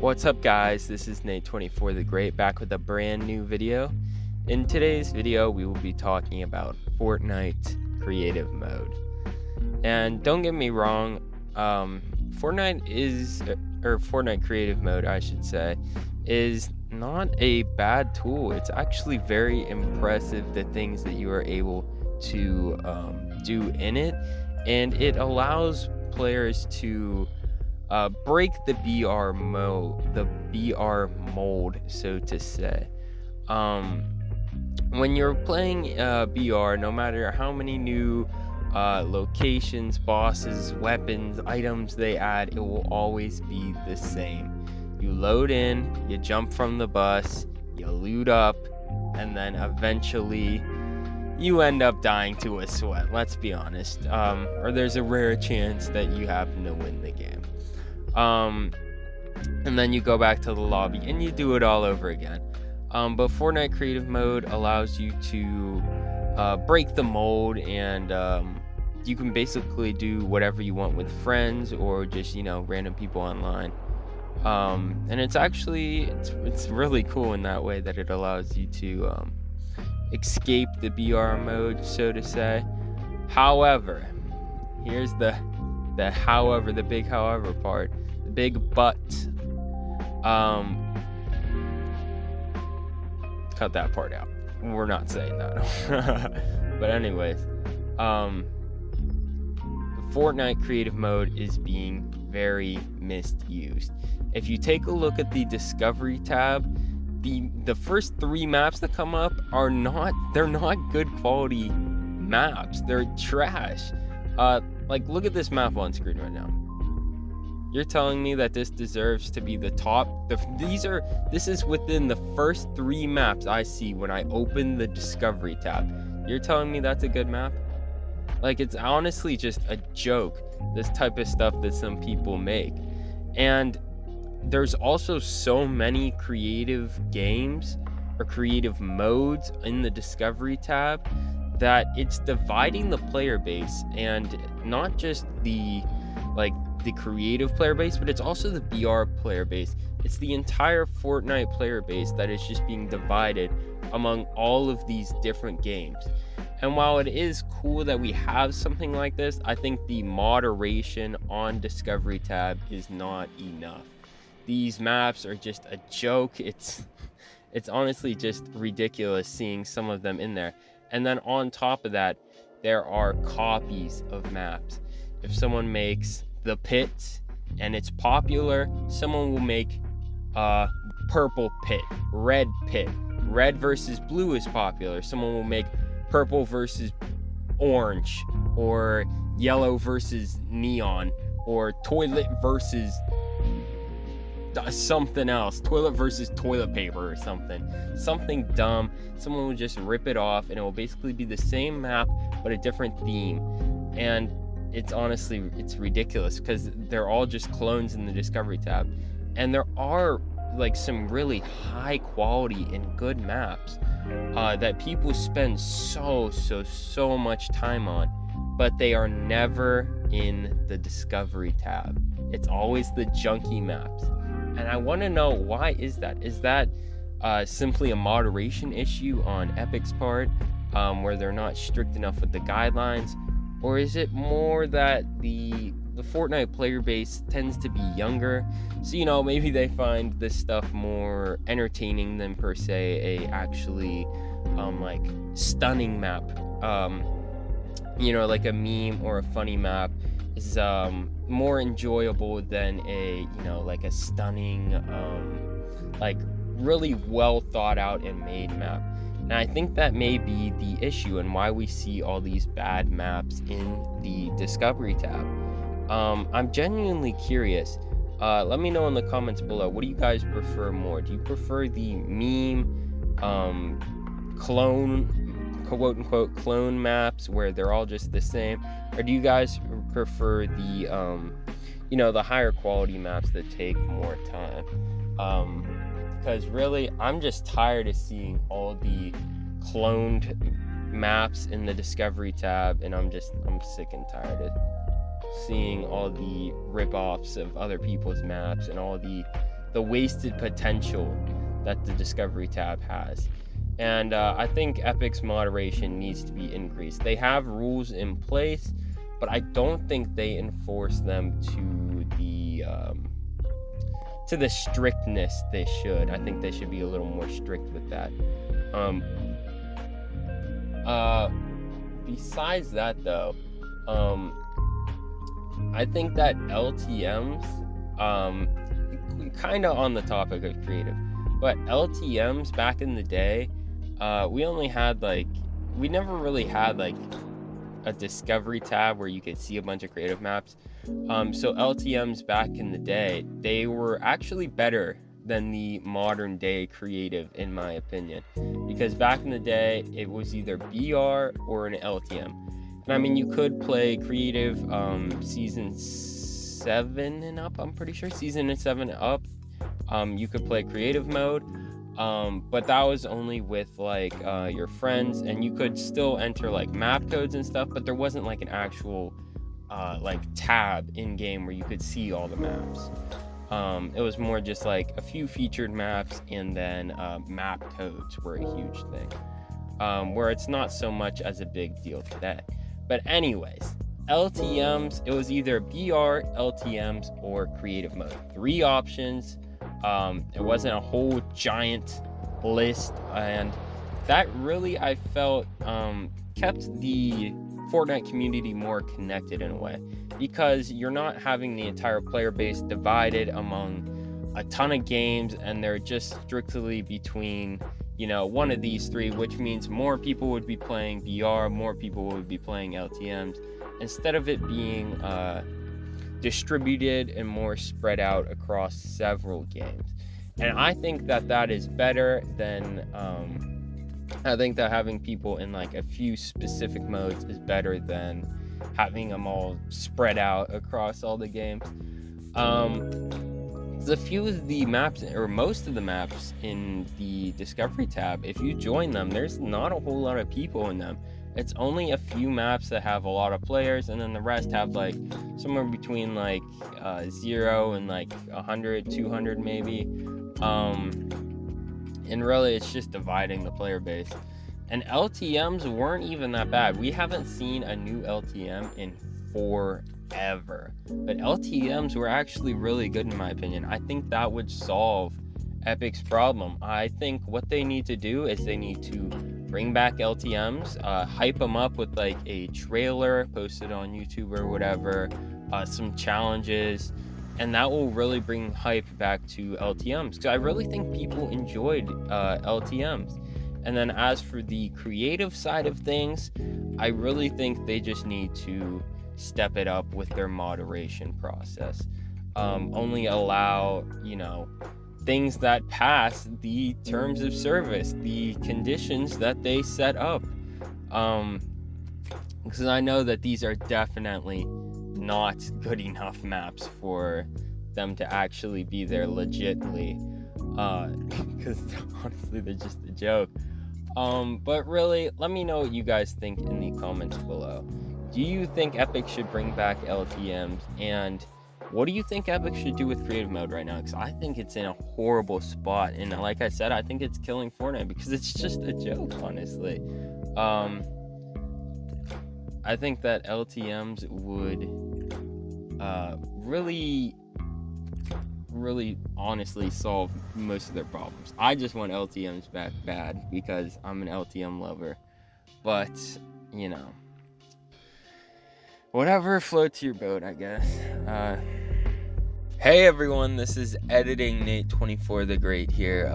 What's up guys, this is Nate24 the Great back with a brand new video. In today's video we will be talking about Fortnite creative mode. And don't get me wrong, Fortnite creative mode I should say, is not a bad tool. It's actually very impressive the things that you are able to do in it, and it allows players to break the BR mold, so to say. When you're playing BR, no matter how many new locations, bosses, weapons, items they add, it will always be the same. You load in, you jump from the bus, you loot up, and then eventually you end up dying to a sweat, let's be honest. Or there's a rare chance that you happen to win the game. And then you go back to the lobby and you do it all over again. But Fortnite creative mode allows you to break the mold, and you can basically do whatever you want with friends or just, random people online. And it's actually it's really cool in that way that it allows you to escape the BR mode, so to say. However, here's the big however part, the big but. Cut that part out. We're not saying that. But anyways, Fortnite creative mode is being very misused. If you take a look at the discovery tab, the first 3 maps that come up are not good quality maps. They're trash. Like, look at this map on screen right now. You're telling me that this deserves to be the top? This is within the first 3 maps I see when I open the discovery tab. You're telling me that's a good map? Like, it's honestly just a joke, this type of stuff that some people make. And there's also so many creative games or creative modes in the discovery tab that it's dividing the player base, and not just the creative player base, but it's also the BR player base. It's the entire Fortnite player base that is just being divided among all of these different games. And while it is cool that we have something like this, I think the moderation on discovery tab is not enough. These maps are just a joke. It's honestly just ridiculous seeing some of them in there. And then on top of that, there are copies of maps. If someone makes the pit and it's popular, someone will make purple pit, red versus blue is popular, someone will make purple versus orange, or yellow versus neon, or toilet versus something else, toilet versus toilet paper or something dumb. Someone will just rip it off and it will basically be the same map but a different theme. And it's ridiculous because they're all just clones in the discovery tab. And there are some really high quality and good maps that people spend so much time on, but they are never in the discovery tab. It's always the junky maps. And I want to know, why is that? Is that simply a moderation issue on Epic's part, where they're not strict enough with the guidelines? Or is it more that the Fortnite player base tends to be younger, so maybe they find this stuff more entertaining than per se a actually stunning map, like a meme or a funny map is more enjoyable than a a stunning really well thought out and made map. And I think that may be the issue and why we see all these bad maps in the discovery tab. I'm genuinely curious. Let me know in the comments below, what do you guys prefer more? Do you prefer the meme quote unquote clone maps where they're all just the same, or do you guys prefer the the higher quality maps that take more time? Because really, I'm just tired of seeing all the cloned maps in the discovery tab, and I'm sick and tired of seeing all the rip-offs of other people's maps and all the the wasted potential that the Discovery tab has. And I think Epic's moderation needs to be increased. They have rules in place, but I don't think they enforce them to the strictness they should. I think they should be a little more strict with that. Besides that, though, I think that LTMs, kind of on the topic of creative, but LTMs back in the day, we never really had like a discovery tab where you could see a bunch of creative maps. So LTMs back in the day, they were actually better than the modern day creative, in my opinion, because back in the day it was either BR or an LTM. And I mean, you could play creative season 7 and up, I'm pretty sure season 7 up. You could play creative mode, but that was only with like your friends, and you could still enter like map codes and stuff, but there wasn't like an actual like tab in game where you could see all the maps. It was more just like a few featured maps, and then map codes were a huge thing, where it's not so much as a big deal today. But anyways, LTMs, it was either BR, LTMs, or creative mode. 3 options. It wasn't a whole giant list, and that really, I felt, kept the Fortnite community more connected in a way, because you're not having the entire player base divided among a ton of games, and they're just strictly between, you know, one of these 3, which means more people would be playing BR, more people would be playing LTMs, instead of it being distributed and more spread out across several games. And I think that is better than I think that having people in like a few specific modes is better than having them all spread out across all the games. A few of the maps, or most of the maps in the Discovery tab, if you join them, there's not a whole lot of people in them. It's only a few maps that have a lot of players, and then the rest have like somewhere between like 0 and like 100, 200 maybe. And really, it's just dividing the player base. And LTMs weren't even that bad. We haven't seen a new LTM in forever. But LTMs were actually really good in my opinion. I think that would solve Epic's problem. I think what they need to do is they need to bring back LTMs, hype them up with like a trailer posted on YouTube or whatever, some challenges, and that will really bring hype back to LTMs, because I really think people enjoyed LTMs. And then as for the creative side of things, I really think they just need to step it up with their moderation process. Only allow, you know, things that pass the terms of service, the conditions that they set up. Because I know that these are definitely not good enough maps for them to actually be there legitly. Because honestly, they're just a joke. But really, let me know what you guys think in the comments below. Do you think Epic should bring back LTMs? And what do you think Epic should do with creative mode right now? Because I think it's in a horrible spot. And like I said, I think it's killing Fortnite because it's just a joke, honestly. I think that LTMs would really honestly solve most of their problems. I just want LTMs back bad because I'm an LTM lover. But, you know, whatever floats your boat, I guess. Hey everyone, this is Editing Nate 24 the Great here.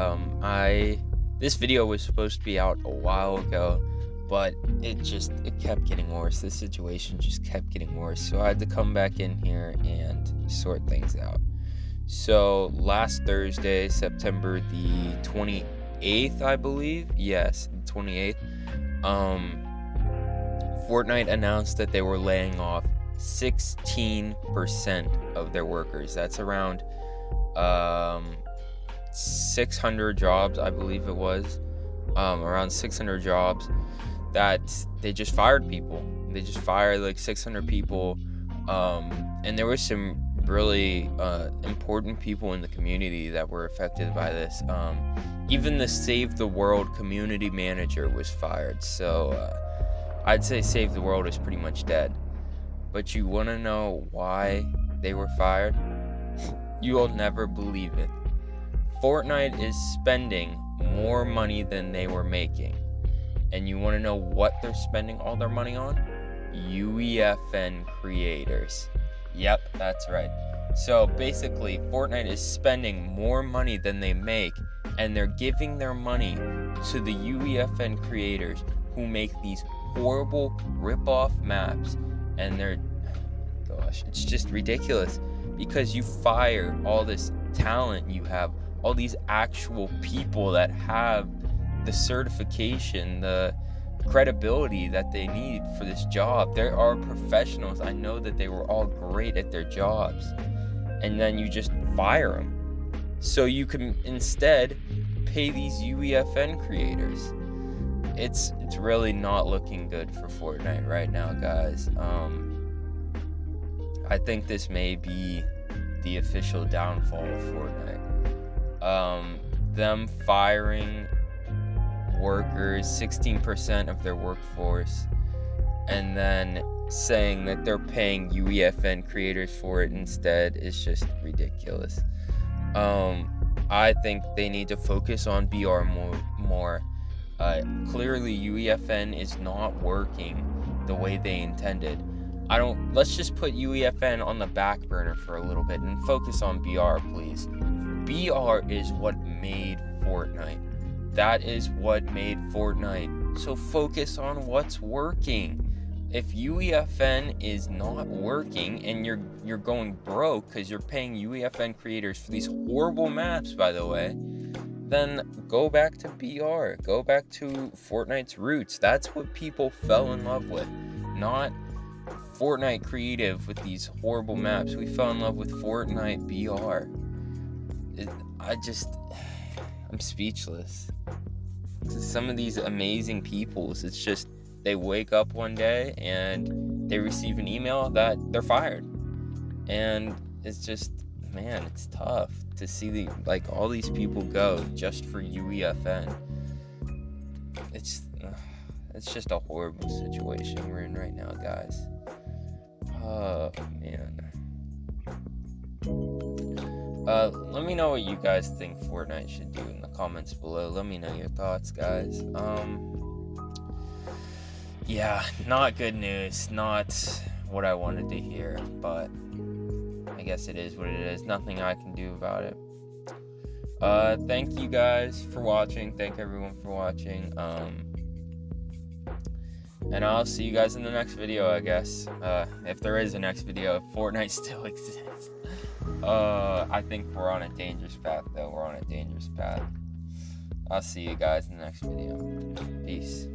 This video was supposed to be out a while ago, but it kept getting worse. The situation just kept getting worse, so I had to come back in here and sort things out. So last Thursday, September the 28th, I believe, yes, 28th, Fortnite announced that they were laying off 16% of their workers. That's around 600 jobs, I believe it was. Around 600 jobs that they just fired people. They just fired like 600 people. And there was some really important people in the community that were affected by this. Even the Save the World community manager was fired. So I'd say Save the World is pretty much dead. But you want to know why they were fired? You'll never believe it. Fortnite is spending more money than they were making. And you want to know what they're spending all their money on? UEFN creators. Yep, that's right. So basically, Fortnite is spending more money than they make, and they're giving their money to the UEFN creators who make these horrible rip-off maps. And it's just ridiculous, because you fire all this talent you have, all these actual people that have the certification, the credibility that they need for this job. There are professionals. I know that they were all great at their jobs, and then you just fire them so you can instead pay these UEFN creators. It's really not looking good for Fortnite right now, guys. I think this may be the official downfall of Fortnite. Them firing workers, 16% of their workforce, and then saying that they're paying UEFN creators for it instead is just ridiculous. I think they need to focus on BR more. Clearly UEFN is not working the way they intended. Let's just put UEFN on the back burner for a little bit and focus on BR, please. BR is what made Fortnite. That is what made Fortnite. So focus on what's working. If UEFN is not working and you're going broke because you're paying UEFN creators for these horrible maps, by the way, then go back to BR. Go back to Fortnite's roots. That's what people fell in love with, not Fortnite creative with these horrible maps. We fell in love with Fortnite BR. I'm speechless. Some of these amazing peoples, it's just they wake up one day and they receive an email that they're fired, and it's just, man, it's tough to see all these people go just for UEFN. It's just a horrible situation we're in right now, guys. Oh man. Let me know what you guys think Fortnite should do in the comments below. Let me know your thoughts, guys. Yeah, not good news. Not what I wanted to hear, but I guess it is what it is. Nothing I can do about it. Thank you guys for watching. Thank everyone for watching. And I'll see you guys in the next video, I guess. If there is a next video, if Fortnite still exists. I think we're on a dangerous path, though. We're on a dangerous path. I'll see you guys in the next video. Peace.